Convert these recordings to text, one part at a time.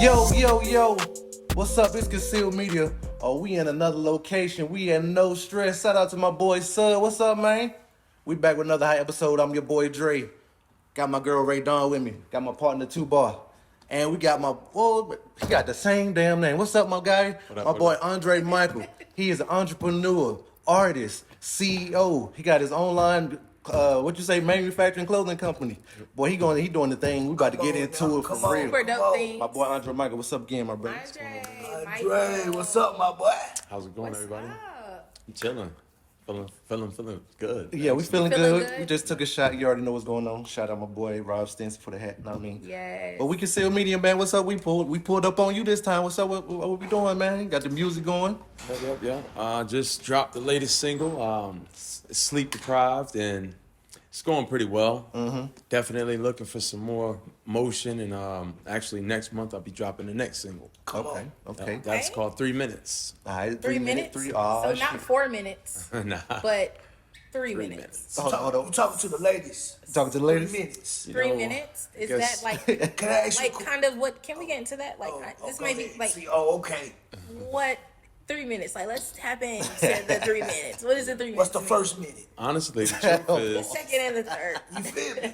Yo, what's up? It's Concealed Media. Oh, we in another location. We in No Stress. Shout out to my boy Sud. What's up, man? We back with another high episode. I'm your boy Dre. Got my girl Ray Dawn with me. Got my partner 2 Bar. And we got my boy, he got the same damn name. What's up, my guy? My boy Andre Michael. He is an entrepreneur, artist, CEO. He got his own line, manufacturing clothing company. Boy, he doing the thing. We about to get into it for real. Super dope things. My boy Andre Michael, what's up again, my brother? Andre, what's up, my boy? How's it going, what's everybody? up? I'm chilling. Feeling good. Yeah, we feeling Feeling good. good? We just took a shot. You already know what's going on. Shout out my boy Rob Stinson for the hat. Know what I mean? Yes. But we can see a media, man. What's up? We pulled up on you this time. What's up? What we doing, man? Got the music going. Yep. Just dropped the latest single, Sleep Deprived, and it's going pretty well. Mm-hmm. Definitely looking for some more motion, and actually next month I'll be dropping the next single. Okay. That's called 3 Minutes. All right, 3 minutes. Three. So not 4 minutes, Nah. but 3 3 minutes. Hold on. You talking to the ladies? Talking to the ladies. 3 minutes. 3 minutes. Is guess- that like Can I ask you? like kind of what? Can we get into that? Like this go may be ahead. like See, okay. what 3 minutes? Like let's tap into the 3 minutes. What is the 3 minutes? What's the first minute? Honestly, the truth The is, second and the third. You feel me?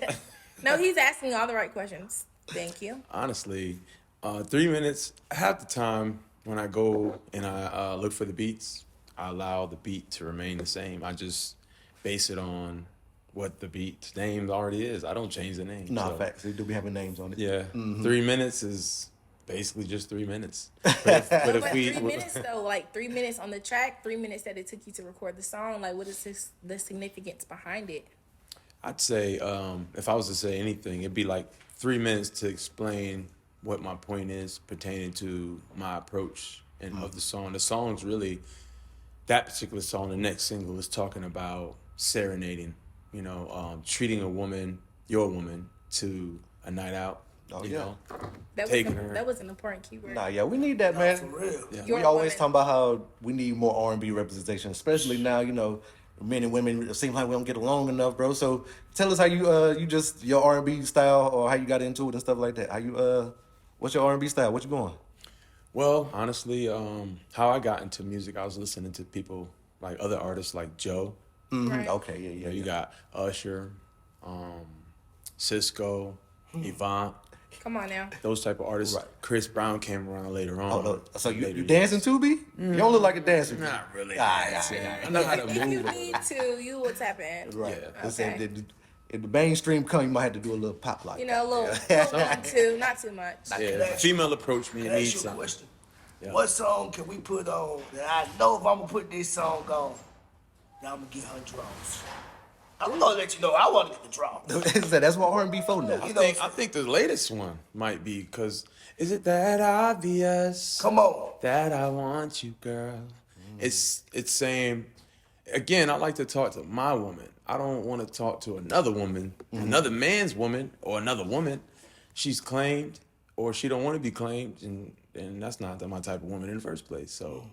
No, he's asking all the right questions. Thank you. honestly, 3 minutes. Half the time when I go and I look for the beats, I allow the beat to remain the same. I just base it on what the beat's name already is. I don't change the name. Nah, so, facts. They do be having names on it. Yeah, Mm-hmm. 3 minutes is basically just 3 minutes. But if But we, 3 minutes though, like 3 minutes on the track, 3 minutes that it took you to record the song. Like, what is the significance behind it? I'd say if I was to say anything, it'd be like 3 minutes to explain what my point is pertaining to my approach and of the song. The song's really, that particular song, the next single, is talking about serenading, treating a woman, your woman, to a night out. Oh, you yeah. know, That taking was her. that was an important keyword. Nah, yeah, we need that, man. For real. Yeah. Your We always woman. talking about how we need more R&B representation, especially now. Men and women, it seems like we don't get along enough, bro. So tell us how you just your R&B style or how you got into it and stuff like that. How you what's your R&B style? What you going? Well, honestly, how I got into music, I was listening to people like other artists like Joe. Right. Okay, yeah. You got Usher, Cisco, Yvonne. Come on now. Those type of artists. Right. Chris Brown came around later on. Oh, no. So you Later dancing too, B? You don't look like a dancer. B. Not really. Aye. I know how to If you move. need to, you will tap in. Right. Yeah. They said Okay. that if the mainstream come, you might have to do a little pop like You know, a little one, two, not too much. Yeah, Can I if a ask you- female approached me Can and I needs ask you a something. question? Yeah. What song can we put on that I know if I'm gonna put this song on, that I'm gonna get her draws? I'm gonna let you know I want to get the draw. that. That's what R&B for now. You know, I think the latest one might be because is it that obvious come on. that I want you, girl? It's saying again. I like to talk to my woman. I don't want to talk to another woman, another man's woman, or another woman. She's claimed, or she don't want to be claimed, and that's not my type of woman in the first place. So,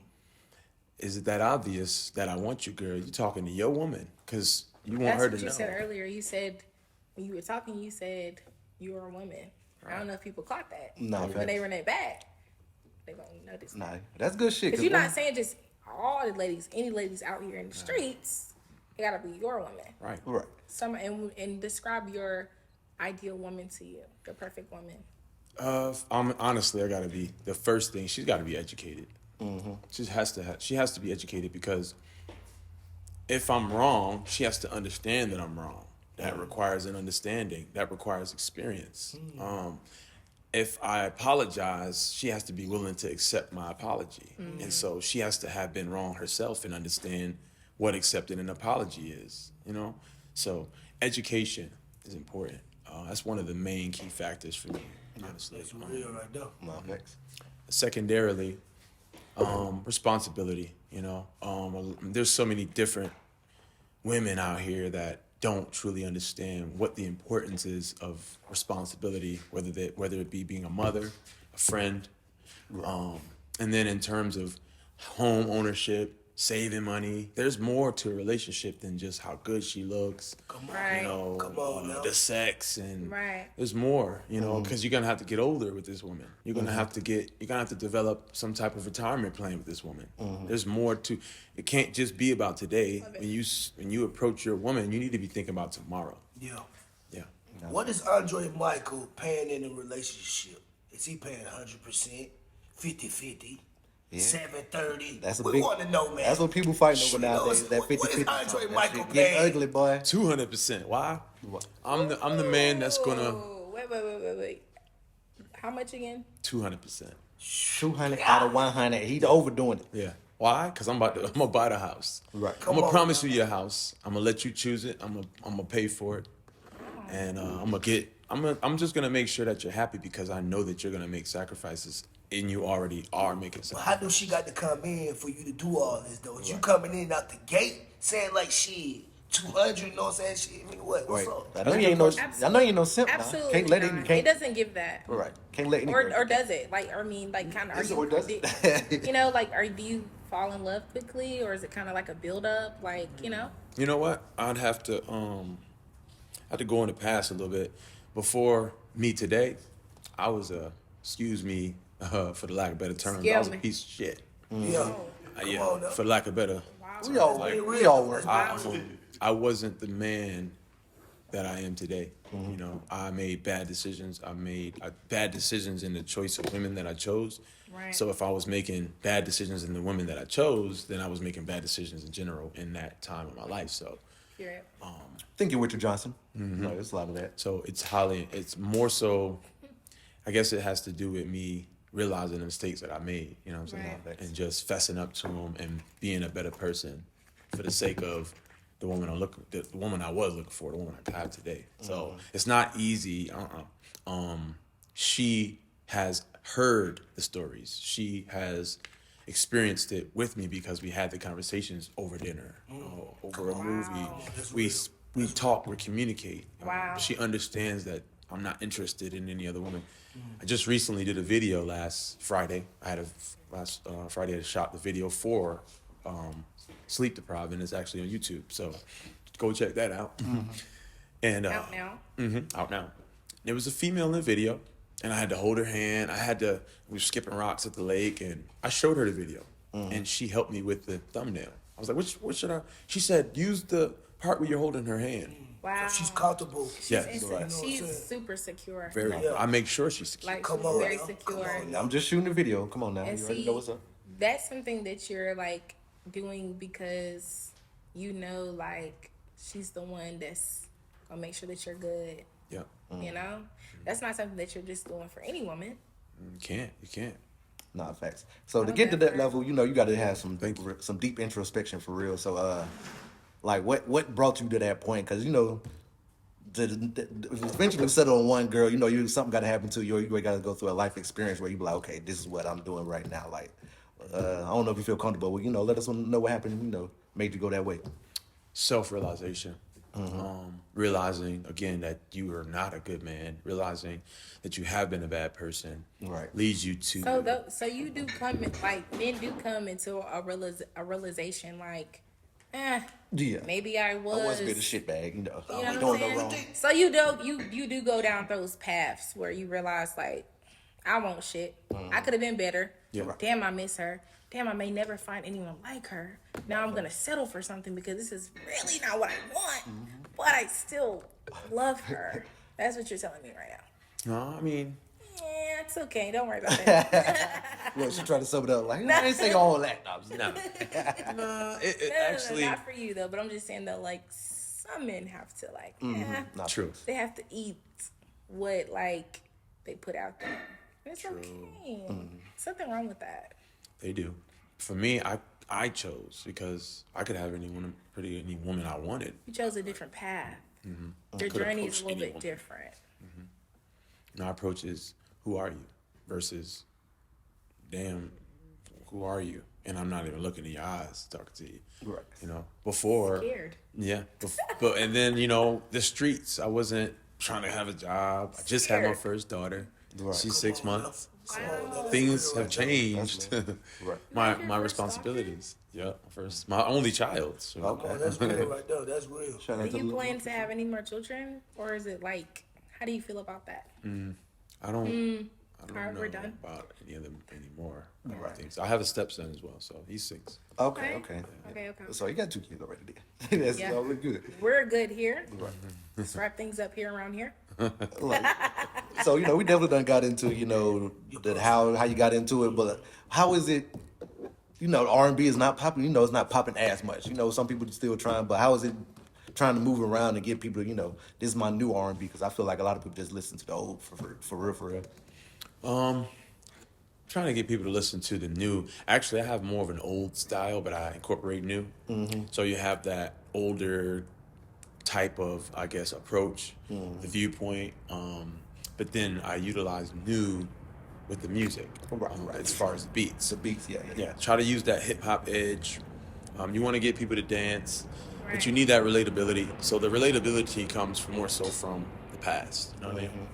is it that obvious that I want you, girl? You talking to your woman because you want That's her what to you know. said earlier. You said when you were talking, you said you were a woman. I don't know if people caught that. Nah, when facts. they run it back, they gonna notice. Nah, that's good shit. Because you're not saying just all the ladies, any ladies out here in the streets. It gotta be your woman. Right. Right. Some and describe your ideal woman to you, the perfect woman. Honestly, I gotta be the first thing. She's got to be educated. She has to be educated because if I'm wrong, she has to understand that I'm wrong. That requires an understanding. That requires experience. If I apologize, she has to be willing to accept my apology, and so she has to have been wrong herself and understand what accepting an apology is. So education is important. That's one of the main key factors for me, honestly. That's real right there. Nah, facts. Secondarily, responsibility. There's so many different women out here that don't truly understand what the importance is of responsibility, whether it be being a mother, a friend, and then in terms of home ownership, saving money. There's more to a relationship than just how good she looks. Come on. Right. You know, Come on now. the sex and Right. there's more. You know, because you're gonna have to get older with this woman. You're gonna have to develop some type of retirement plan with this woman. There's more to. It can't just be about today. When you approach your woman, you need to be thinking about tomorrow. Yeah. Yeah. What is Andre Michael paying in a relationship? Is he paying 100%, 50-50, 7-30? That's a we big. want to know, man. That's what people fighting over Shit, nowadays. That what is 50-50 Andre talk. That Michael shit getting paying? ugly, boy. 200%. Why? I'm the man that's gonna Ooh, wait. How much again? 200%. 200 out of 100. He's overdoing it. Yeah. Why? Because I'm gonna buy the house. Right. I'm gonna on, promise you your house. I'm gonna let you choose it. I'm gonna pay for it, and I'm just gonna make sure that you're happy because I know that you're gonna make sacrifices, and you already are making But sacrifices. how do she got to come in for you to do all this, though? Is you coming in out the gate saying, like, shit, 200, you know what I'm saying? Shit, I mean, what's Right. up? I know you ain't no. I know you ain't no simp. Now. Absolutely Can't let not. it. It Can't. doesn't give that. Right. Can't let any. Or does it? Like, I mean, like, kind of. Yes, or does it? You know, like, do you fall in love quickly, or is it kind of like a build up? Like, you know. You know what? I'd have to go in the past a little bit. Before me today, I was excuse me for the lack of better terms, I was a Scale me. piece of shit. Yeah. Come Yeah, on now. for lack of better. We all. We all work. I wasn't the man that I am today. You know, I made bad decisions. I made bad decisions in the choice of women that I chose. Right. So if I was making bad decisions in the women that I chose, then I was making bad decisions in general in that time of my life. So, Period. Think you're Richard Johnson. No, there's a lot of that. so it's more so, I guess it has to do with me realizing the mistakes that I made, you know what I'm saying? Right. And just fessing up to them and being a better person for the sake of the woman the woman I was looking for, the woman I have today. So it's not easy. She has heard the stories. She has experienced it with me because we had the conversations over dinner, over a movie. We talk, we communicate. Wow. She understands that I'm not interested in any other woman. I just recently did a video last Friday. Last Friday I shot the video for Sleep Deprived, and it's actually on YouTube. So go check that out. And Out now. out now. There was a female in the video, and I had to hold her hand. We were skipping rocks at the lake, and I showed her the video, and she helped me with the thumbnail. I was like, what should I? She said, use the part where you're holding her hand. Wow. She's comfortable. Yeah. She's, You know what I'm saying? super secure. Very. Yeah. I make sure she's secure. Like, Come she's on very now. secure. Come on now. I'm just shooting the video. Come on now. And You already see, know what's up. that's something that you're like doing because you know, like, she's the one that's gonna make sure that you're good. Yeah. You know, that's not something that you're just doing for any woman. You can't. Nah, facts. So to love get to that that part. level, you know, you got to have some deep introspection for real. So, like, what brought you to that point? Because you know, to eventually settle on one girl, you know, something got to happen to you. Or you got to go through a life experience where you be like, okay, this is what I'm doing right now. Like, I don't know if you feel comfortable. But, you know, let us know what happened. You know, made you go that way. Self-realization. Realizing again that you are not a good man. Realizing that you have been a bad person. Right. Leads you to. So you do come like men do come into a realization like, Yeah. maybe I I was was. a bit of shitbag, you know. You know I what was I'm doing no saying? wrong. So you do go down those paths where you realize like, I want shit. I could have been better. Yeah. Damn, I miss her. Damn, I may never find anyone like her. Now I'm gonna settle for something because this is really not what I want. But I still love her. That's what you're telling me right now. No, I mean, Yeah, it's okay. Don't worry about that. Look, she tried to sum it up like, I didn't say all that. No, no. It No, actually not for you though. But I'm just saying though, like some men have to like, not true. they have to eat what like they put out there. It's okay. Something wrong with that. They do. For me, I chose because I could have any woman I wanted. You chose a different path. Your Could've journey is a approached little bit anyone. different. My approach is, who are you? Versus, damn, who are you? And I'm not even looking in your eyes talking to you. Right. You know, before. Scared. Yeah. But and then, you know, the streets. I wasn't trying to have a job. I just had my Scared. first daughter. Right. She's 6 months. Wow. things have changed. Right. my Your my first responsibilities. Yeah, first my only child. So. Okay. Oh, that's real right there. That's real. Shout out Do to you the plan to have any more children, or is it like, how do you feel about that? I don't. I don't Alright, know we're done. about any of them anymore. Right. Things. I have a stepson as well, so he's 6. Okay, okay. Okay. So you got 2 kids already there. That's Yeah. all good. We're good here. Let's wrap things up here around here. Like, so we definitely done got into that how you got into it, but how is it? R&B is not popping. It's not popping as much. Some people still trying, but how is it trying to move around and get people? This is my new R&B, because I feel like a lot of people just listen to the old for real. Trying to get people to listen to the new. Actually, I have more of an old style, but I incorporate new. So you have that older type of, I guess, approach, the viewpoint. But then I utilize new with the music. Right. As far as the beats. The beats, yeah. Yeah, try to use that hip hop edge. You want to get people to dance, Right. but you need that relatability. So the relatability comes more so from the past. You know what I mean?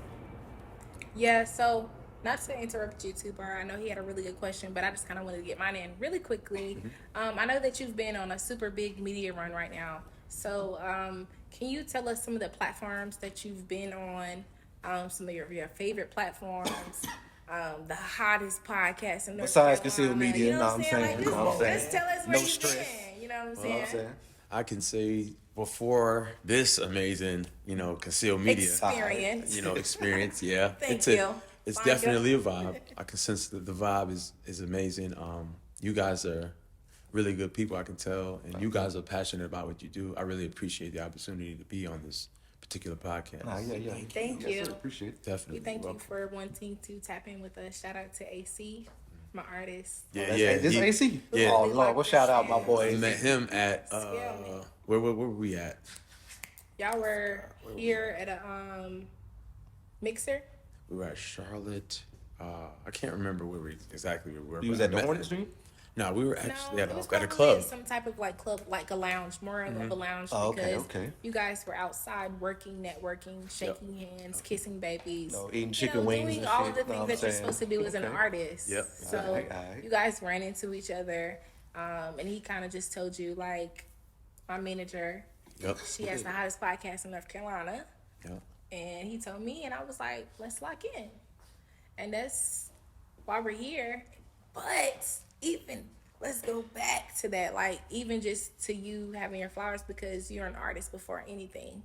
Yeah, so not to interrupt you too, Bar. I know he had a really good question, but I just kind of wanted to get mine in really quickly. I know that you've been on a super big media run right now. So can you tell us some of the platforms that you've been on, some of your favorite platforms, the hottest podcast in North Besides Carolina? concealed media, You know what I'm saying? saying? Like, You know what I'm just saying? tell us where No you've stress. been. You know what I'm You know saying? what I'm saying? I can say before this amazing, concealed media, Experience. experience. Yeah, Thank you. It's Thank you. definitely a vibe. I can sense that the vibe is amazing. You guys are really good people, I can tell, and you guys are passionate about what you do. I really appreciate the opportunity to be on this particular podcast. Yeah. Thank Yes, you. sir, appreciate it. Definitely. We thank you welcome. for wanting to tap in with us. Shout out to AC, my artist. Yeah, That's, yeah. this he- AC. Yeah. Oh Lord, well shout out my boy. I met him at Yeah, man. where were we at? Y'all were here at a mixer. We were at Charlotte. I can't remember exactly where we were. You was but at I the met Hornet him. Street? No, we were No, actually it was at a probably club. some type of club, like a lounge, more of a lounge, Oh, okay, because okay. you guys were outside working, networking, shaking hands, kissing babies, Eating chicken wings doing and all shit, of the know what thing I'm that you're saying? supposed to do as an Okay. artist. Yep. So Alright. you guys ran into each other, and he kind of just told you, like, my manager, Yep. she has the hottest podcast in North Carolina. Yep. And he told me, and I was like, let's lock in. And that's why we're here. But even, let's go back to that, like, even just to you having your flowers, because you're an artist before anything.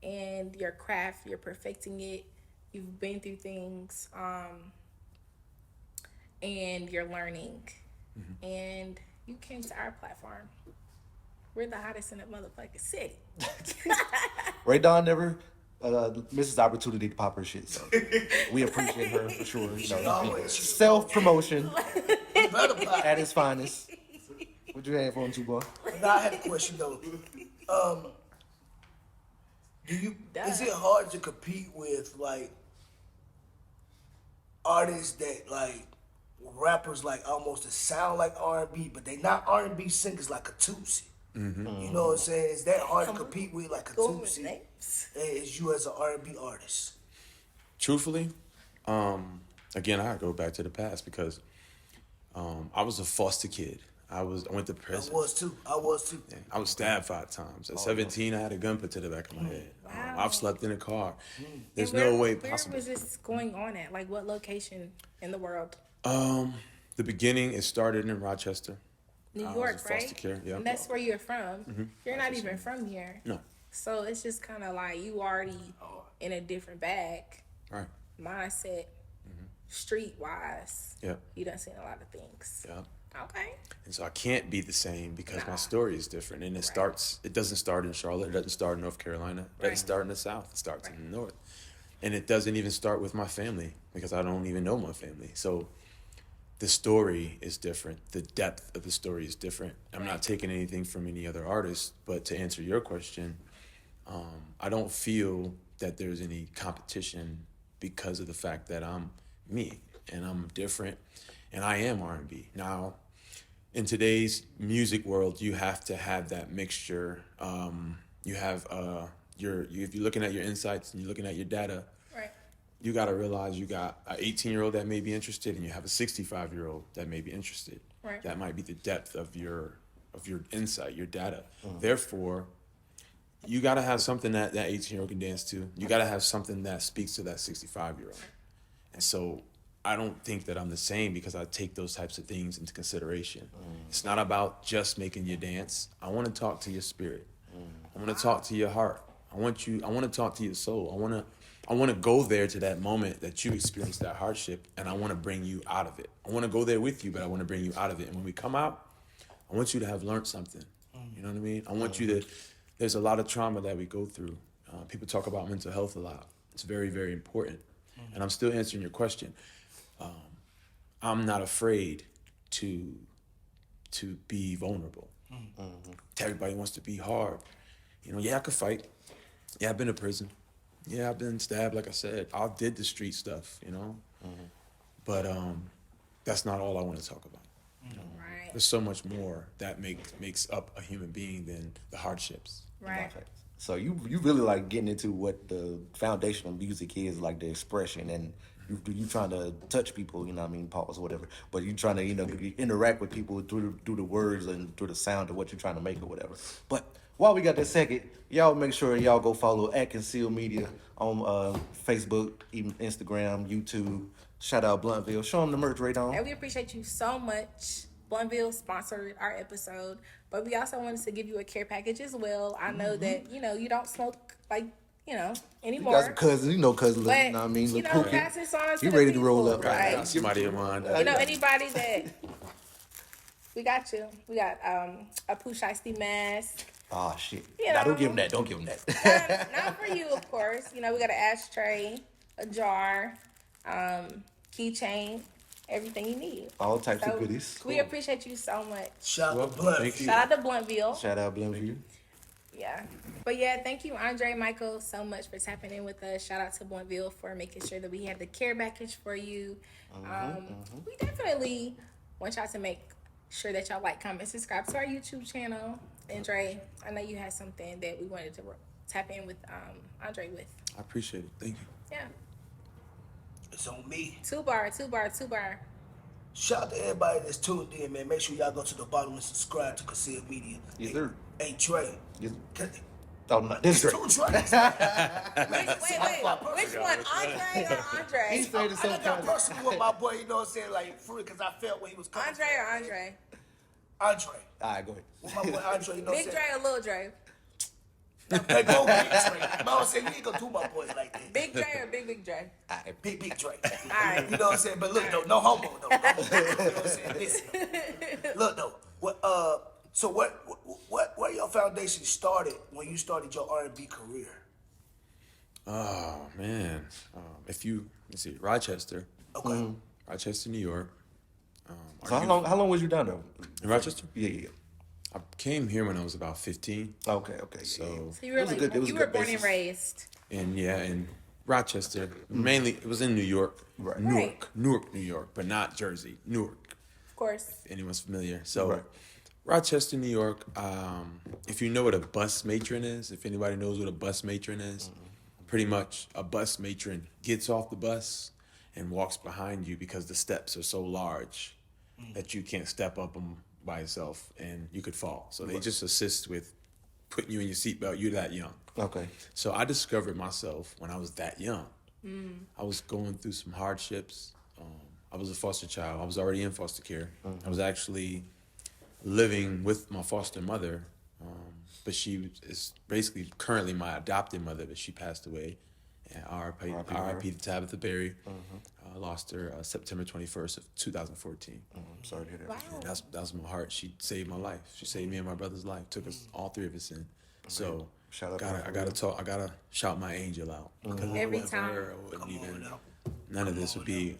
And your craft, you're perfecting it. You've been through things, and you're learning. And you came to our platform. We're the hottest in the motherfucking city. Ray Dawn never misses the opportunity to pop her shit. So we appreciate her for sure. Self promotion Better pop. at its finest. What you have on too, boy? Now I had a question though. Is it hard to compete with like artists that like rappers like almost that sound like R&B, but they not R&B singers like a Tootsie? You know what I'm saying? Is that hard to compete with like a Go with Tootsie names. as you as an R&B artist? Truthfully, again, I go back to the past because I was a foster kid. I went to I prison. was too. I was stabbed 5 times. At 17, I had a gun put to the back of my head. Wow. I've slept in a car. There's And no way where possible. was this going on at? Like, what location in the world? The beginning, it started in Rochester. New I was York, in foster right? care, yeah. And that's where you're from. You're not even from here. No, So it's just kind of like you already in a different bag, right. mindset, street-wise. Yep. You done seen a lot of things. Yep. Okay. And so I can't be the same because Nah. my story is different. And it doesn't start in Charlotte. It doesn't start in North Carolina. It doesn't start in the South. It starts in the North. And it doesn't even start with my family because I don't even know my family. So the story is different. The depth of the story is different. I'm not taking anything from any other artist, but to answer your question, I don't feel that there's any competition because of the fact that I'm me and I'm different and I am R&B. Now, in today's music world, you have to have that mixture. You have if you're looking at your insights and you're looking at your data, Right. you got to realize you got an 18-year-old that may be interested, and you have a 65-year-old that may be interested. Right. That might be the depth of your insight, your data. Therefore, you got to have something that 18-year-old can dance to. You got to have something that speaks to that 65-year-old. And so I don't think that I'm the same because I take those types of things into consideration. It's not about just making you dance. I want to talk to your spirit. I want to talk to your heart. I want to talk to your soul. I want to go there to that moment that you experienced that hardship, and I want to bring you out of it. I want to go there with you, but I want to bring you out of it. And when we come out, I want you to have learned something. You know what I mean? I want you to, there's a lot of trauma that we go through. People talk about mental health a lot. It's very, very important. And I'm still answering your question. I'm not afraid to be vulnerable. Everybody wants to be hard. You know, yeah, I could fight. Yeah, I've been to prison. Yeah, I've been stabbed, like I said. I did the street stuff, you know? But that's not all I want to talk about. Right. There's so much more that makes up a human being than the hardships. Right. So you really like getting into what the foundation of music is, like the expression, and you trying to touch people, you know what I mean, pause or whatever, but you trying to, you know, interact with people through the words and through the sound of what you're trying to make or whatever. But while we got that second, y'all make sure y'all go follow @Conceal Media on Facebook, even Instagram, YouTube. Shout out Bluntville. Show them the merch right on. And we appreciate you so much. Bluntville sponsored our episode, but we also wanted to give you a care package as well. I know that, you know, you don't smoke like, you know, You anymore. got some cousins, you know cousin, But, you know what I mean? you Lil know, Pookie. pass this on to He the ready to roll people, up right now. right? Somebody in mind. You know, anybody that we got you. We got a Pooh Shiesty mask. Oh shit. You Nah, don't know. give him that. Don't give him that. Not for you, of course. You know, we got an ashtray, a jar, keychain, everything you need. All types So of goodies. we appreciate you so much. Shout Well, out to Blood. thank you. Shout out to Bluntville. Shout out Bluntville. Yeah. But yeah, thank you, Andre Michael, so much for tapping in with us. Shout out to Bluntville for making sure that we had the care package for you. We definitely want y'all to make sure that y'all like, comment, subscribe to our YouTube channel. Andre, I know you had something that we wanted to tap in with Andre with. I appreciate it. Thank you. Yeah. It's on me. Two bar. Shout out to everybody that's tuned in, man. Make sure y'all go to the bottom and subscribe to Concealed Media. Yes, sir. Hey, Trey. Yes. Oh, no, this is Two Treys. Wait. Which one, Andre or Andre? He said it I so just got kind personal with my boy, you know what I'm saying? Like, for real, because I felt when he was coming. Andre or Andre? Andre. All right, go ahead. With my boy Andre, you know Big what I'm Dre saying? or Lil Dre? Hey, go Big Dre. You know what I'm saying? You ain't gonna do my boys like that. Big Dre or Big Dre? Big Dre. Alright. You know what I'm saying? But look though, no homo though. No homo. You know what I'm saying? Listen. Look though, where your foundation started when you started your R&B career? Oh man, let's see, Rochester, Okay. Rochester, New York. So how long was you down there? In Rochester? Yeah. I came here when I was about 15. Okay. So So you were, It was a good- it was a you good were born basis. and raised. and in Rochester, mainly it was in New York, Right. Newark, New York, but not Jersey, Newark. Of course. If anyone's familiar. So Right. Rochester, New York. If you know what a bus matron is, if anybody knows what a bus matron is, pretty much a bus matron gets off the bus and walks behind you because the steps are so large that you can't step up them by yourself and you could fall. So they just assist with putting you in your seatbelt. You're that young. Okay. So I discovered myself when I was that young. I was going through some hardships. I was a foster child. I was already in foster care. I was actually living with my foster mother, but she is basically currently my adopted mother, but she passed away. And R.I.P. to Tabitha Berry. I lost her September 21st of 2014. Sorry to hear that. Wow. And that was my heart. She saved my life. She saved me and my brother's life. Took us all three of us in. So Shout out I gotta shout my angel out. Because if it Every wasn't for time. her, I wouldn't even, none of this would be.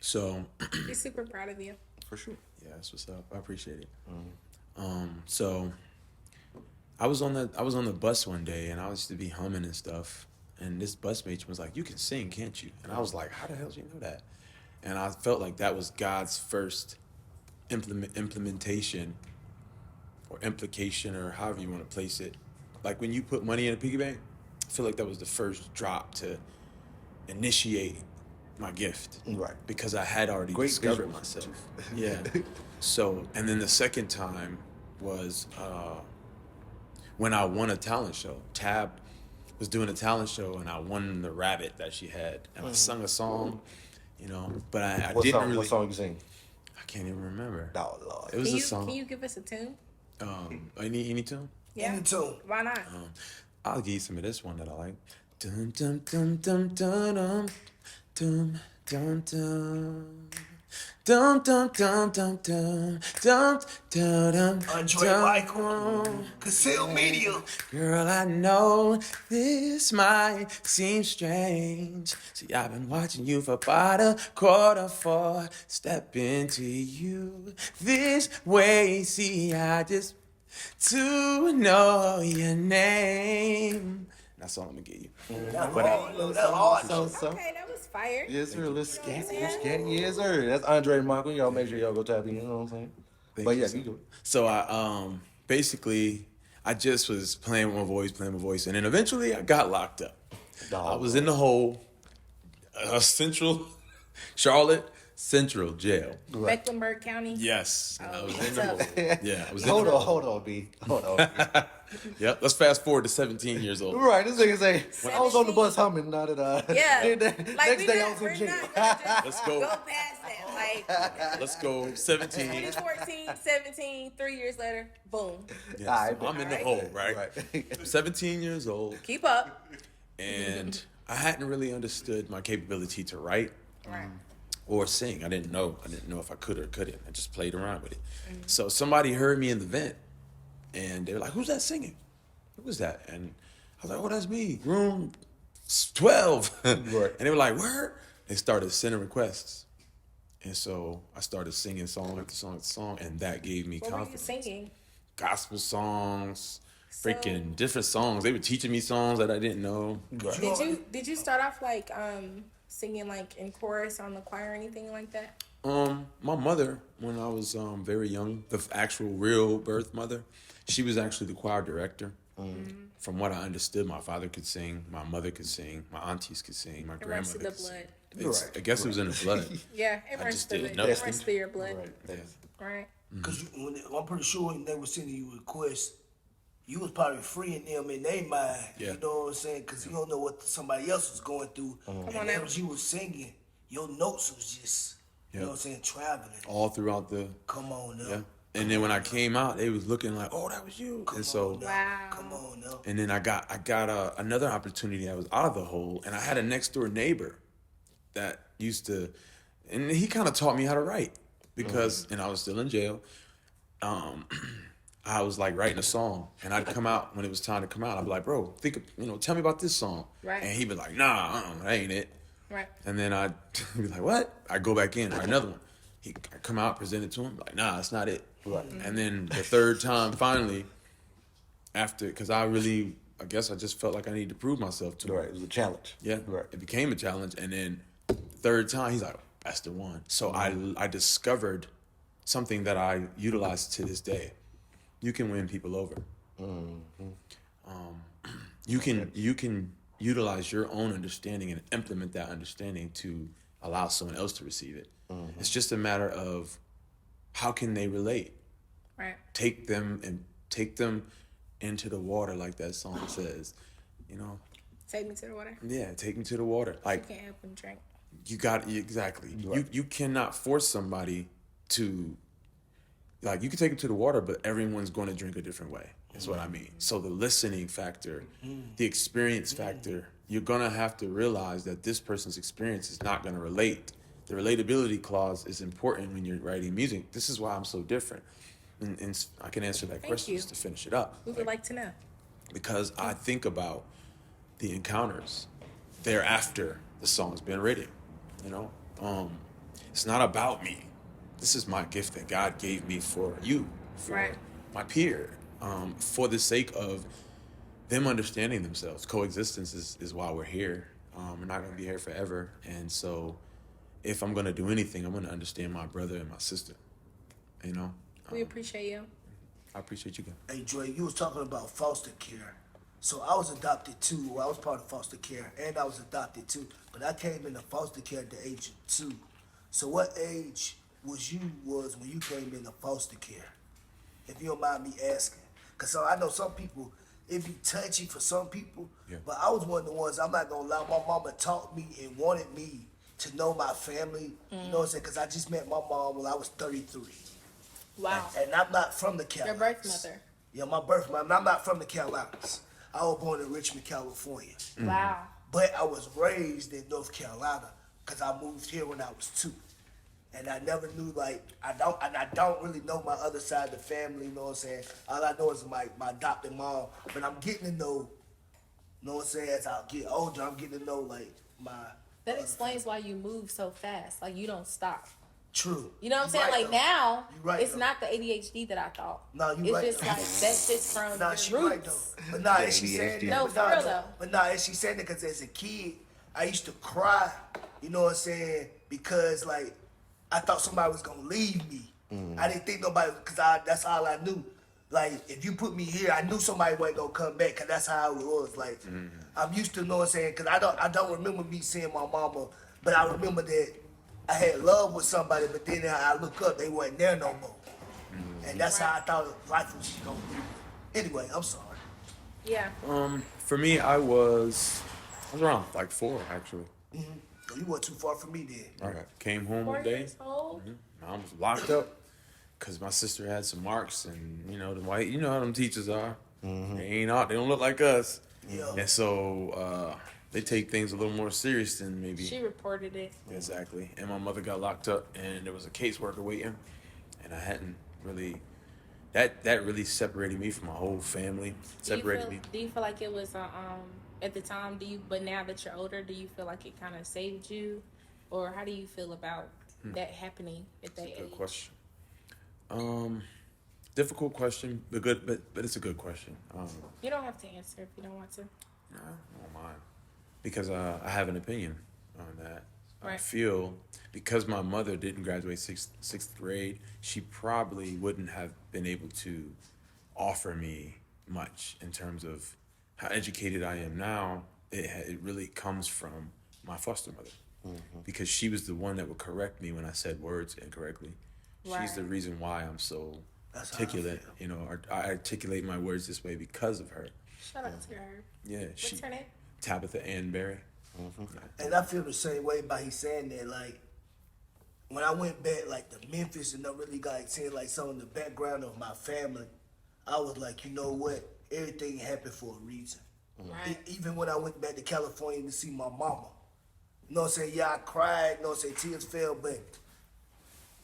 So We're super proud of you. For sure. yeah, that's what's up. I appreciate it. So I was on the bus one day and I used to be humming and stuff. And this bus matron was like, "You can sing, can't you?" And I was like, "How the hell did you know that?" And I felt like that was God's first implementation or implication or however you want to place it. Like when you put money in a piggy bank, I feel like that was the first drop to initiate my gift. Right. Because I had already Great discovered visuals. myself. Yeah. So, and then the second time was when I won a talent show. Tab was doing a talent show, and I won the rabbit that she had. And I sung a song, you know, but I What didn't song? really. What song you sing? I can't even remember. Oh Lord. It was Can a you song. can you give us a tune? Any tune? Yeah. Any tune. Why not? I'll give you some of this one that I like. Dum dum dum dum dum dum dum dum. Dum dum dum dum dum dum dum dum. Andre Michael. Concealed Media. Girl, I know this might seem strange. See, I've been watching you for about a quarter for step into you this way. See, I just to know your name. That's all I'm gonna give you. That's hard. So. Okay, that was fire. Yes, sir. Let's scat. Yes, sir. That's Andre Michael. Y'all make sure y'all go tap in. You know what I'm saying? Thank But you, yeah, sir. you do it. So I basically I just was playing with my voice, and then eventually I got locked up. I was in the whole Central Charlotte Central Jail. Mecklenburg County. Yes, and I was in the what's hole. Yeah, I was in Hold the on, hole. hold on, B. Hold on. Yep. Let's fast forward to 17 years old. Right, this nigga say, I was on the bus humming, now that Yeah. then the Like, next day I was we're in jail. not gonna just Let's go go. past that. Like Let's go 17. 2014, 17, 3 years later, boom. Yes, Alright, I'm in the alright. hole, right? Right. 17 years old, Keep up. and I hadn't really understood my capability to write Right. or sing. I didn't know if I could or couldn't. I just played around with it. So somebody heard me in the vent, and they were like, "Who's that singing? Who was that?" And I was like, "Oh, that's me. Room 12." Right. And they were like, "Where?" They started sending requests, and so I started singing song after song after song, and that gave me What were you confidence. singing? Gospel songs, So- freaking different songs. They were teaching me songs that I didn't know. Did you start off like singing like in chorus on the choir or anything like that? My mother, when I was very young, the actual real birth mother, she was actually the choir director. From what I understood, my father could sing, my mother could sing, my aunties could sing, my It runs grandmother through the could sing. blood. It's, Right, I guess it was in the blood. Yeah, it I runs just through didn't it. know. It runs through your blood. Right. Right. Because I'm pretty sure when they were sending you requests, you was probably freeing them in their mind. Yeah. You know what I'm saying? Because you don't know what somebody else was going through. And on then now. as you was singing, your notes was just, you know what I'm saying, traveling. All throughout the, Come on now. yeah. And then when I came out, they was looking like, "Oh, that was you." And so, Wow. Come on now. and then I got another opportunity. I was out of the hole, and I had a next door neighbor that used to, and he kind of taught me how to write because, and I was still in jail. I was like writing a song, and I'd come out when it was time to come out. I'd be like, "Bro, tell me about this song." Right. And he'd be like, "Nah, that ain't it." Right. And then I'd be like, "What?" I'd go back in, write another one. He'd come out, present it to him, like, "Nah, that's not it." Right. And then the third time, finally, after, because I guess I just felt like I needed to prove myself to him. Right. It was a challenge. Yeah, Right. it became a challenge, and then the third time he's like, "That's the one." So I discovered something that I utilize to this day. You can win people over. You can utilize your own understanding and implement that understanding to allow someone else to receive it. It's just a matter of how can they relate. Right. Take them into the water, like that song says. You know, Take me to the water. yeah, take me to the water. Like, Can't help but drink. you got exactly. Right. You cannot force somebody to, like, you can take them to the water, but everyone's going to drink a different way. That's what I mean. So the listening factor, the experience factor, you're gonna have to realize that this person's experience is not gonna relate. The relatability clause is important when you're writing music. This is why I'm so different. And I can answer that question you. just to finish it up. We would like to know. Because I think about the encounters thereafter the song's been written. You know, it's not about me. This is my gift that God gave me for you, for Right. my peer, for the sake of them understanding themselves. Coexistence is why we're here. We're not gonna be here forever, and so if I'm gonna do anything, I'm gonna understand my brother and my sister. You know, We appreciate you. I appreciate you guys. Hey, Dre, you was talking about foster care. So I was adopted too. I was part of foster care, and I was adopted too. But I came into foster care at the age of 2. So what age was when you came into foster care? If you don't mind me asking, cause so I know some people it be touchy for some people, Yeah. but I was one of the ones. I'm not gonna lie. My mama taught me and wanted me to know my family. You know what I'm saying? Cause I just met my mom when I was 33. Wow. And I'm not from the Your Carolinas. birth mother. Yeah, my birth mother. I'm not from the Carolinas. I was born in Richmond, California. Wow. But I was raised in North Carolina because I moved here when I was 2. And I never knew, like, I don't really know my other side of the family, you know what I'm saying? All I know is my adopted mom. But I'm getting to know, you know what I'm saying, as I get older, I'm getting to know, like, my That other explains why you move so fast. Like, you don't stop. True. You know what I'm saying? right, Like, though. now, You right, it's though. not the ADHD that I thought. No, you it's right, just though. like, that's just from Nah, your she roots. right though. But nah, and she said that. No, but for nah, real, no. though. But nah, and she said that because as a kid, I used to cry. You know what I'm saying? Because like I thought somebody was gonna leave me. I didn't think nobody because that's all I knew. Like if you put me here, I knew somebody wasn't gonna come back because that's how it was. Like I'm used to you know what I'm saying because I don't remember me seeing my mama, but I remember that I had love with somebody. But then I look up, they wasn't there no more. And that's how I thought life was gonna be. Anyway, I'm sorry. Yeah. For me, I was around like 4 actually. Oh, you weren't too far from me then. I came home 4 one day. years old? Mom was locked up because my sister had some marks, and the white, you know how them teachers are. They ain't out. They don't look like us. Yeah. And so they take things a little more serious than maybe. She reported it. Exactly. And my mother got locked up, and there was a caseworker waiting, and I hadn't really. That really separated me from my whole family. Separated me. Do you feel like it was at the time? But now that you're older, do you feel like it kind of saved you, or how do you feel about that happening at that age? Good question. Difficult question, but good. But it's a good question. You don't have to answer if you don't want to. I don't mind because I have an opinion on that. I Right. feel because my mother didn't graduate sixth grade, she probably wouldn't have been able to offer me much in terms of how educated I am now. It really comes from my foster mother because she was the one that would correct me when I said words incorrectly. She's the Right. reason why I'm so That's how I articulate. I articulate my words this way because of her. Shout out to her. Yeah, What's her name? Tabitha Ann Berry. And I feel the same way by he saying that. Like when I went back, like to Memphis, and I really got saying like some of the background of my family, I was like, you know what? Everything happened for a reason. Right. Even when I went back to California to see my mama, you know what I'm saying? Yeah, I cried. You know what I'm saying? Tears fell, but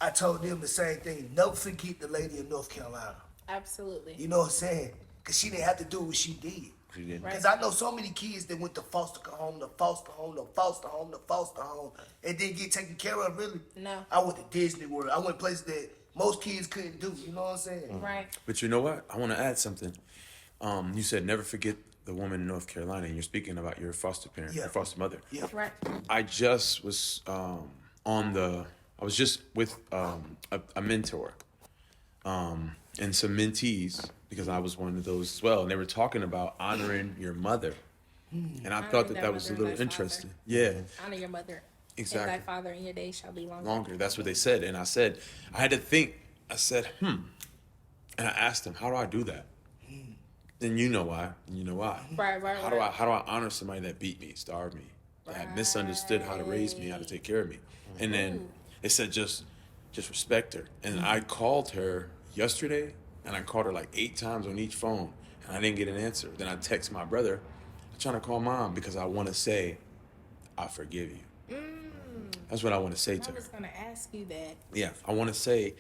I told them the same thing. Never forget the lady in North Carolina. Absolutely. You know what I'm saying? Because she didn't have to do what she did. She did. Right. Because I know so many kids that went to foster home, to foster home, to foster home, to foster home, and didn't get taken care of, really. No. I went to Disney World. I went places that most kids couldn't do. You know what I'm saying? Right. But you know what? I want to add something. You said never forget the woman in North Carolina, and you're speaking about your foster parent, Yeah. your foster mother. Yeah. Right. I just was I was just with a mentor and some mentees because I was one of those as well, and they were talking about honoring your mother, and I thought Honoring that was a mother and little thy interesting. father. Yeah. Honor your mother. Exactly. And thy father and your days shall be longer. Longer. That's what they said. And I said, I had to think. I said, And I asked him, how do I do that? Then you know why. And you know why. Right. How do I honor somebody that beat me, starved me, that misunderstood how to raise me, how to take care of me? And then it said just respect her. And I called her yesterday, and I called her like 8 times on each phone, and I didn't get an answer. Then I text my brother, I'm trying to call mom because I want to say, I forgive you. That's what I want to say to I her. was going to ask you that. Yeah, I want to say,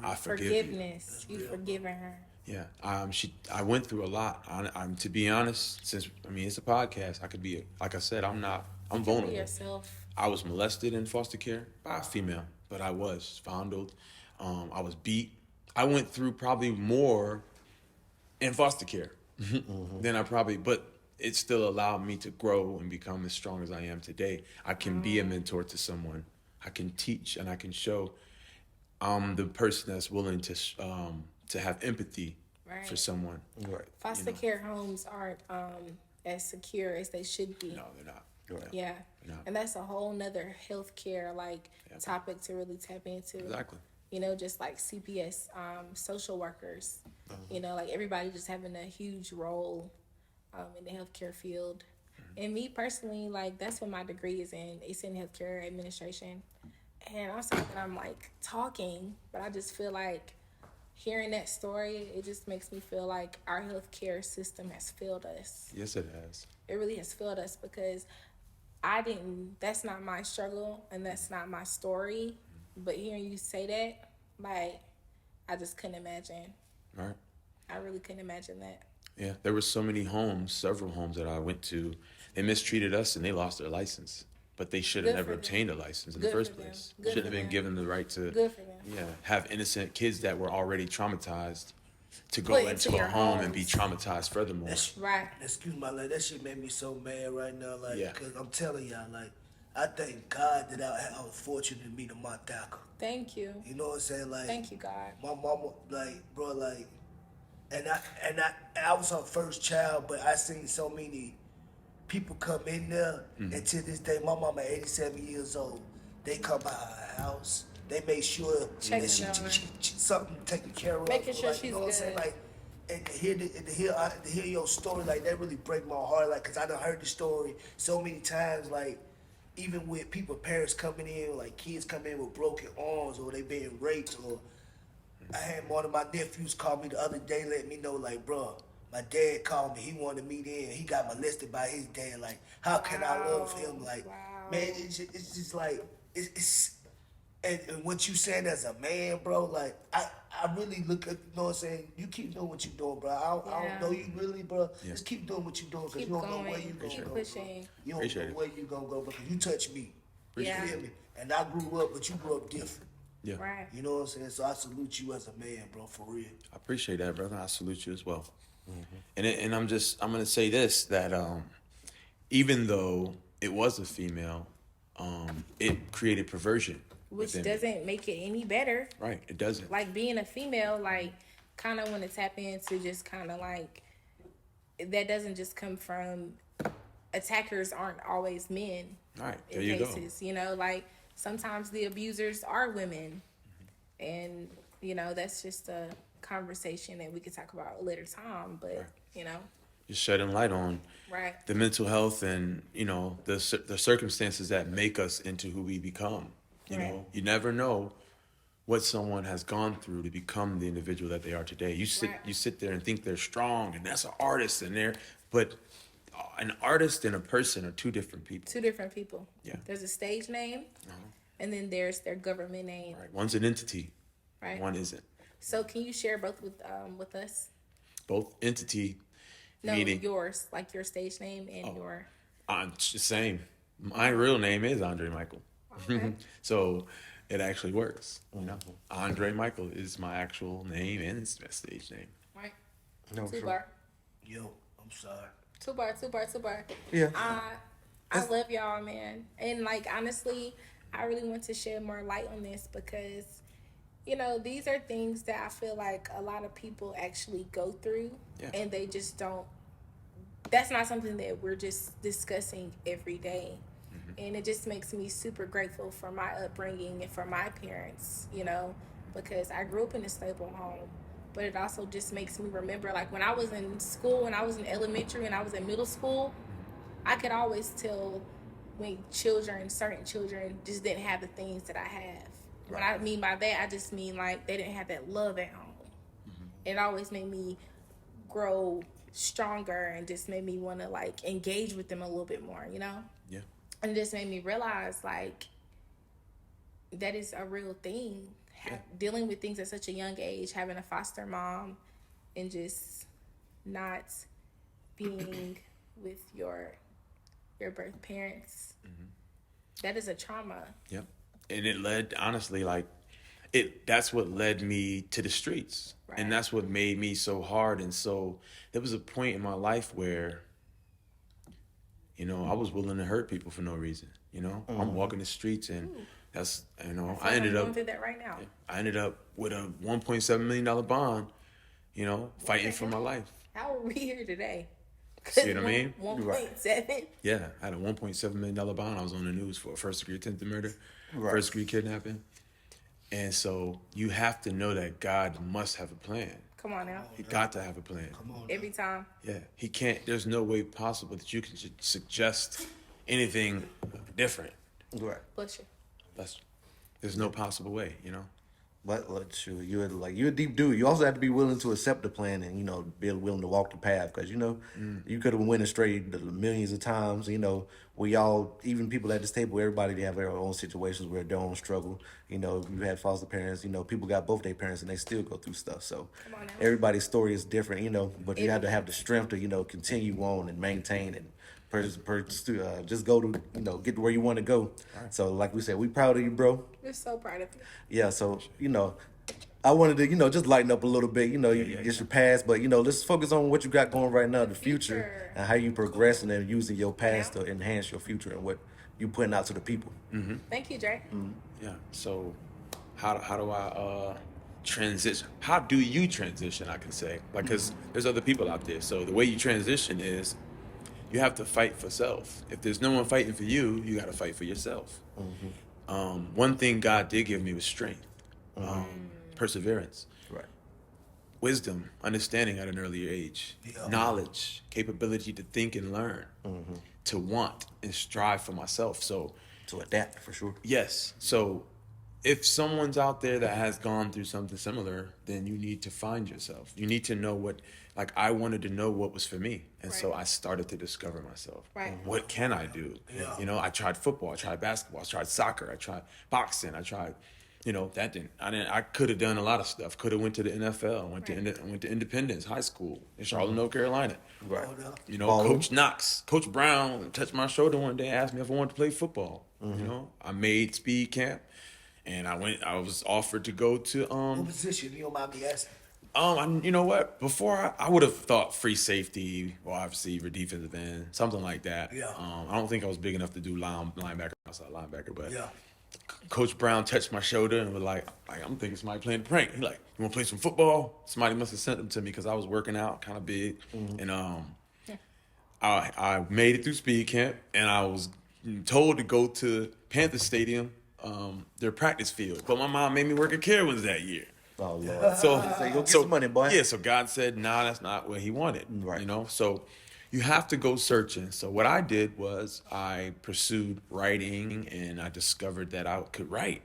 I forgive you. Forgiveness. You've forgiven her. Yeah, I went through a lot. I'm to be honest, since it's a podcast, I could be like I said, I'm Be vulnerable. yourself. I was molested in foster care by a female, but I was fondled. I was beat. I went through probably more in foster care than but it still allowed me to grow and become as strong as I am today. I can be a mentor to someone. I can teach and I can show. I'm the person that's willing to have empathy for someone. Right. Foster care homes aren't as secure as they should be. No, they're not. Right. Yeah. No. And that's a whole nother healthcare topic to really tap into. Exactly. You know, just like CPS, social workers, you know, like everybody just having a huge role in the healthcare field. And me personally, like that's what my degree is in. It's in healthcare administration. And I'm sorry that I'm like talking, but I just feel like hearing that story, it just makes me feel like our healthcare system has failed us. Yes, it has. It really has failed us because that's not my struggle and that's not my story. But hearing you say that, like, I just couldn't imagine. Right. I really couldn't imagine that. Yeah, there were so many homes, several homes that I went to. They mistreated us and they lost their license, but they should have Good never for them. obtained a license in Good the first for them. place. Good Shouldn't for have been them. given the right to, Good for them. have innocent kids that were already traumatized to go Put into into a your home and be homes. traumatized furthermore. Right. Excuse my language. That shit made me so mad right now. Like, Yeah. cause I'm telling y'all, like, I thank God that I was fortunate to meet a Montaka. Thank you. You know what I'm saying? Like, Thank you, God. my mama, like, bro, like, and I was her first child, but I seen so many people come in there, and to this day, my mama 87 years old. They come by her house. They make sure Checking that she on her. something taken care of. Making sure like, you she's know what I'm saying? good. Like, and to hear your story, like that really break my heart. Like, cause I done heard the story so many times. Like, even with people, parents coming in, like kids come in with broken arms, or they being raped, or I had one of my nephews call me the other day, let me know, like, bro, my dad called me. He wanted me there. He got molested by his dad. Like, how can I love him? Like, Wow. man, it's just like, it's and what you saying as a man, bro, like, I really look at, you know what I'm saying? You keep doing what you doing, bro. I Yeah. don't know you really, bro. Yeah. Just keep doing what you doing, because you Keep don't know where going. you gonna Keep go. pushing. You don't Appreciate know it. where you gonna go, because you touch me. Yeah. You feel me? And I grew up, but you grew up different. Yeah. Right. You know what I'm saying? So I salute you as a man, bro, for real. I appreciate that, brother. I salute you as well. And I'm gonna say this, that even though it was a female, it created perversion. Which within me. doesn't make it any better. Right. It doesn't. Like being a female, like kind of want to tap into just kind of like that doesn't just come from attackers aren't always men. Right. There In you go. cases, you know, like sometimes the abusers are women, and you know that's just a conversation that we could talk about a later time. But Right. you know, Just shedding light on right, the mental health and, you know, the circumstances that make us into who we become. You Right. know, you never know what someone has gone through to become the individual that they are today. You Right. sit there and think they're strong and that's an artist and but an artist and a person are two different people. two different people. Yeah. There's a stage name, and then there's their government name. Right. One's an entity, Right. one isn't. So can you share both with us? Both entity No, meaning yours, like your stage name and your. it's the same. My real name is Andre Michael. Okay. So it actually works. You know, Andre Michael is my actual name and it's my stage name. Right. No, Two sure. bar. Yo, I'm sorry. Two bar. Yeah. I love y'all, man. And like honestly, I really want to shed more light on this because, you know, these are things that I feel like a lot of people actually go through, Yeah. and they just don't. That's not something that we're just discussing every day. And it just makes me super grateful for my upbringing and for my parents, you know, because I grew up in a stable home. But it also just makes me remember, like, when I was in school, when I was in elementary and I was in middle school, I could always tell when certain children just didn't have the things that I have. When I mean by that, I just mean, like, they didn't have that love at home. It always made me grow stronger and just made me want to, like, engage with them a little bit more, you know? Yeah. And it just made me realize, like, that is a real thing. Dealing with things at such a young age, having a foster mom, and just not being with your birth parents. That is a trauma. Yep. And it led, honestly, like, that's what led me to the streets. Right. And that's what made me so hard. And so there was a point in my life where, you know, I was willing to hurt people for no reason. You know, I'm walking the streets and that's, you know, I ended I'm up going through that right now. with a $1.7 million bond you know, fighting for my life. How are we here today? See what I mean? 1.7. Yeah, I had a $1.7 million bond. I was on the news for a first-degree attempted murder, Right. first-degree kidnapping. And so you have to know that God must have a plan. Come on now. He got to have a plan. Every time. Yeah, he can't. There's no way possible that you can suggest anything different. Right. Bless you. There's no possible way, you know. But sure, you're a deep dude. You also have to be willing to accept the plan and be willing to walk the path, because you could have went astray millions of times. We all, even people at this table, everybody, they have their own situations where their own struggle. You had foster parents. People got both their parents and they still go through stuff. So Come on now. everybody's story is different. But you have to have the strength to continue on and maintain and just go to get to where you want to go. Right. So like we said, we proud of you, bro. We're so proud of you. Yeah, so I wanted to just lighten up a little bit. It's your past, but let's focus on what you got going right now, the future, and how you progressing and using your past to enhance your future and what you putting out to the people. Mm-hmm. Thank you, Dre. Mm-hmm. Yeah. So how do I transition? How do you transition? I can say, because there's other people out there. So the way you transition is, you have to fight for self. If there's no one fighting for you, you got to fight for yourself. Mm-hmm. One thing God did give me was strength, perseverance, right, wisdom, understanding at an earlier age, knowledge, capability to think and learn, to want and strive for myself. So to adapt, for sure. Yes. So if someone's out there that has gone through something similar, then you need to find yourself. You need to know I wanted to know what was for me. And so I started to discover myself. Right. What can I do? Yeah. I tried football, I tried basketball, I tried soccer, I tried boxing, I tried, I could have done a lot of stuff. Could have went to the NFL, went to Independence High School in Charlotte, North Carolina. Right. Coach Knox, Coach Brown touched my shoulder one day, asked me if I wanted to play football. I made speed camp. And I was offered to go to what position? You don't mind me asking? You know what? Before I would have thought free safety, wide receiver, defensive end, something like that. Yeah. I don't think I was big enough to do linebacker, outside linebacker, but Yeah. Coach Brown touched my shoulder and was like, I'm thinking somebody playing the prank. He's like, you want to play some football? Somebody must have sent them to me because I was working out, kind of big, and I made it through speed camp, and I was told to go to Panther Stadium. Their practice field, but my mom made me work at Carowinds that year. Oh Lord! So go get some money, boy. Yeah, so God said, "Nah, that's not what He wanted." Right. So you have to go searching. So what I did was I pursued writing, and I discovered that I could write.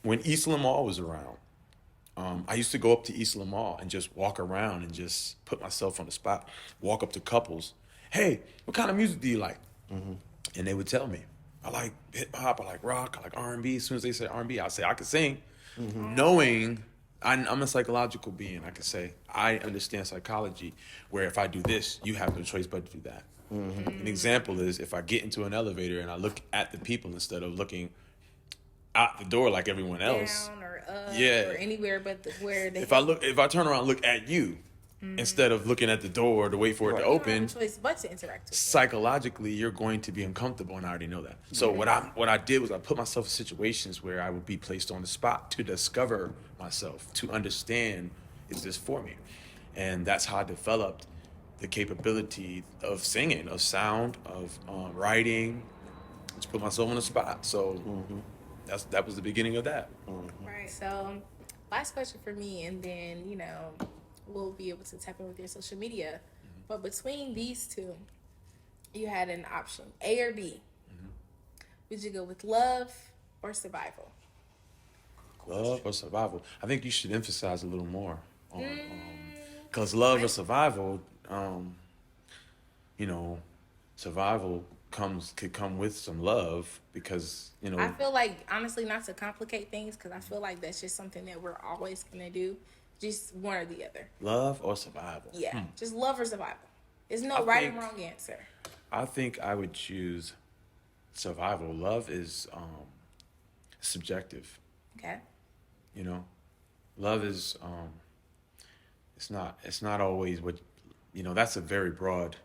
When East Lamar was around, I used to go up to East Lamar and just walk around and just put myself on the spot. Walk up to couples, hey, what kind of music do you like? And they would tell me. I like hip hop, I like rock, I like R&B. As soon as they say R&B, I'll say I can sing. Knowing I'm a psychological being, I can say I understand psychology, where if I do this, you have no choice but to do that. An example is if I get into an elevator and I look at the people instead of looking out the door like everyone else. Down or up Yeah. or anywhere but where they If I turn around and look at you instead of looking at the door to wait for it to you don't open, have a choice but to interact with them. psychologically you're going to be uncomfortable, and I already know that. So what I did was I put myself in situations where I would be placed on the spot to discover myself, to understand, is this for me? And that's how I developed the capability of singing, of sound, of writing, to put myself on the spot. So that was the beginning of that. Right. So last question for me, and then we'll be able to tap in with your social media. But between these two, you had an option, A or B. Would you go with love or survival? Love or survival? I think you should emphasize a little more on, because love or survival, survival could come with some love, because I feel like, honestly, not to complicate things, because I feel like that's just something that we're always gonna do. Just one or the other. Love or survival? Yeah, just love or survival. There's no and wrong answer. I think I would choose survival. Love is subjective. Okay. Love is it's not always what that's broad.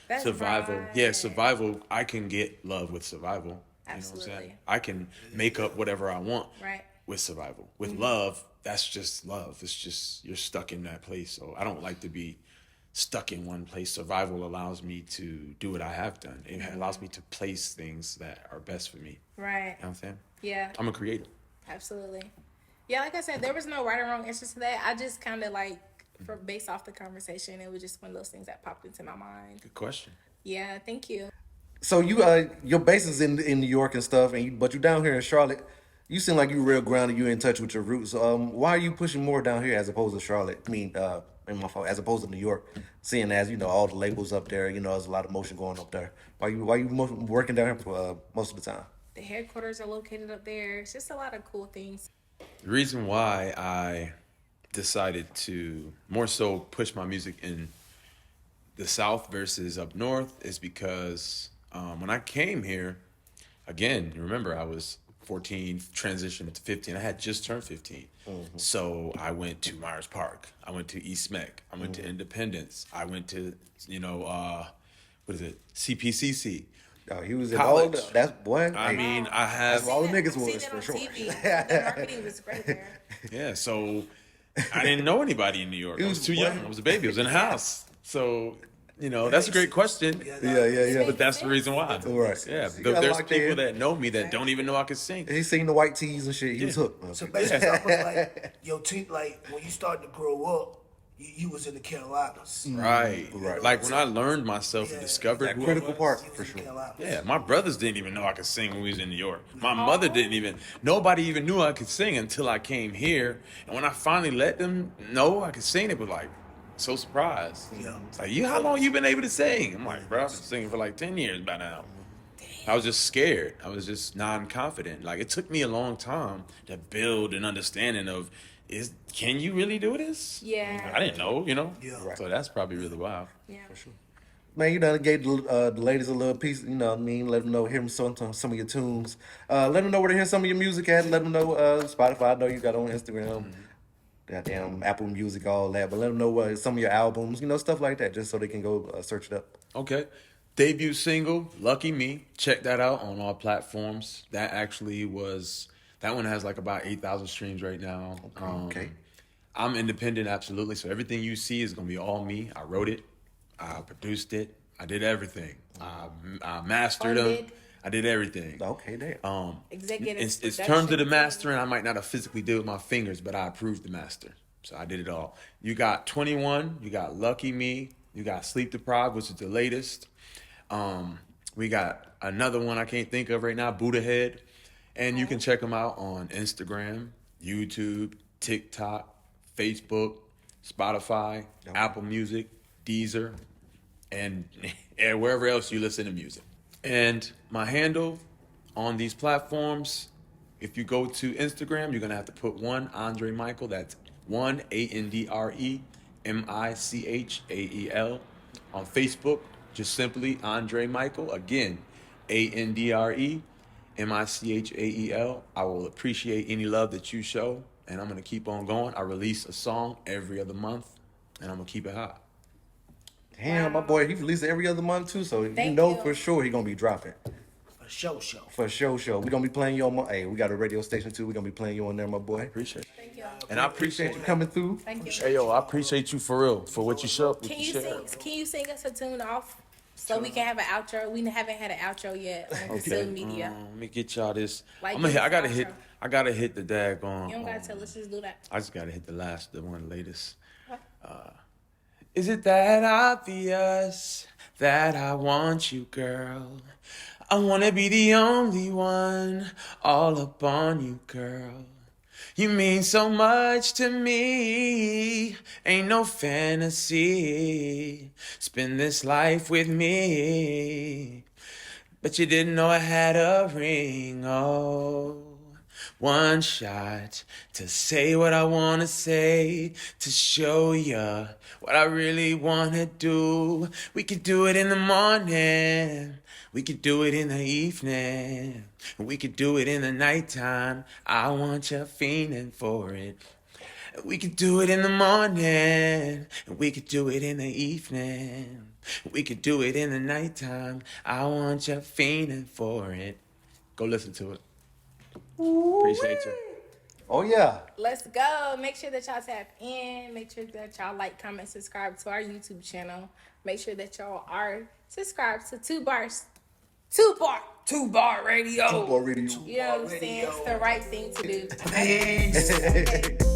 That's survival. broad. Yeah, survival. I can get love with survival. Absolutely. You know what I'm saying? I can make up whatever I want. Right. with survival. With love, that's just love. It's just you're stuck in that place. So I don't like to be stuck in one place. Survival allows me to do what I have done. It allows me to place things that are best for me. Right. You know what I'm saying? Yeah. I'm a creator. Absolutely. Yeah, like I said, there was no right or wrong answer to that. I just kind of like, based off the conversation, it was just one of those things that popped into my mind. Good question. Yeah, thank you. So you your base is in New York and stuff, and but you down here in Charlotte. You seem like you real grounded. You in touch with your roots. Why are you pushing more down here as opposed to Charlotte? I mean, in my fault, as opposed to New York. Seeing as all the labels up there, there's a lot of motion going up there. Why you working down here for, most of the time? The headquarters are located up there. It's just a lot of cool things. The reason why I decided to more so push my music in the South versus up North is because when I came here, again, remember I was 14, transitioned to 15. I had just turned 15. So I went to Myers Park. I went to East Meck. I went to Independence. I went to, what is it? CPCC. Oh, he was in College. all the, that's boy. I mean, I have, all the niggas Seen was it for on sure. TV. The marketing was great there. yeah, so I didn't know anybody in New York. I was too young. I was a baby. I was in the house. So, that's a great question. Yeah. But that's the reason why. Right. Yeah, So you got there's locked people in. that know me that don't even know I can sing. He seen the white tees and shit. He was hooked. So basically, I was like, your team, like when you started to grow up, you was in the Carolinas. Right. Like when I learned myself and discovered That who I critical was. part You was for in the sure. Carolinas. Yeah, my brothers didn't even know I could sing when we was in New York. My mother didn't even, nobody even knew I could sing until I came here. And when I finally let them know I could sing, they were like, so surprised. Yeah. It's like, how long you been able to sing? I'm like, bro, I've been singing for like 10 years by now. I was just scared. I was just non-confident. Like, it took me a long time to build an understanding of, can you really do this? Yeah. I didn't know, Yeah. Right. So that's probably really wild. Yeah. Man, you done gave the ladies a little piece, what I mean? Let them know, hear some of your tunes. Let them know where to hear some of your music at. Let them know Spotify. I know you got on Instagram, goddamn Apple Music, all that. But let them know some of your albums, stuff like that, just so they can go search it up. Okay. Debut single, Lucky Me. Check that out on all platforms. That one has like about 8,000 streams right now. Okay. I'm independent, absolutely. So everything you see is going to be all me. I wrote it. I produced it. I did everything. I mastered them. Funded. I did everything. Okay, damn. Executive It's production terms of the team. mastering. I might not have physically did with my fingers, but I approved the master. So I did it all. You got 21. You got Lucky Me. You got Sleep Deprived, which is the latest. We got another one I can't think of right now, Buddha Head. And you can check them out on Instagram, YouTube, TikTok, Facebook, Spotify, Apple Music, Deezer, and wherever else you listen to music. And my handle on these platforms, if you go to Instagram, you're going to have to put one Andre Michael. That's one ANDRE MICHAEL. On Facebook, just simply Andre Michael. Again, ANDRE MICHAEL. I will appreciate any love that you show, and I'm going to keep on going. I release a song every other month, and I'm going to keep it hot. Damn, my boy, he released every other month too, so Thank you. for sure he gonna be dropping. For show. For sure. We gonna be playing you on hey, we got a radio station too. We gonna be playing you on there, my boy. Appreciate it. Thank you. And I appreciate Appreciate you you. coming through. Thank you. Hey, yo, I appreciate you for real, for what you showed. Can you sing us a tune off so we can have an outro? We haven't had an outro yet on social media. Let me get y'all this. Like I gotta this hit. outro. I gotta hit the daggone. You don't gotta tell us, just do that. I just gotta hit the one latest. Is it that obvious that I want you, girl? I wanna be the only one all up on you, girl. You mean so much to me, ain't no fantasy. Spend this life with me, but you didn't know I had a ring, oh. One shot to say what I wanna say, to show ya what I really wanna do. We could do it in the morning, we could do it in the evening, we could do it in the nighttime. I want you fiending for it. We could do it in the morning, and we could do it in the evening. We could do it in the nighttime. I want you fiending for it. Go listen to it. Appreciate you. Oh yeah. Let's go. Make sure that y'all tap in. Make sure that y'all like, comment, subscribe to our YouTube channel. Make sure that y'all are subscribed to Two Bar Radio. Two Bar Radio. You know what I'm saying? It's the right thing to do. Peace.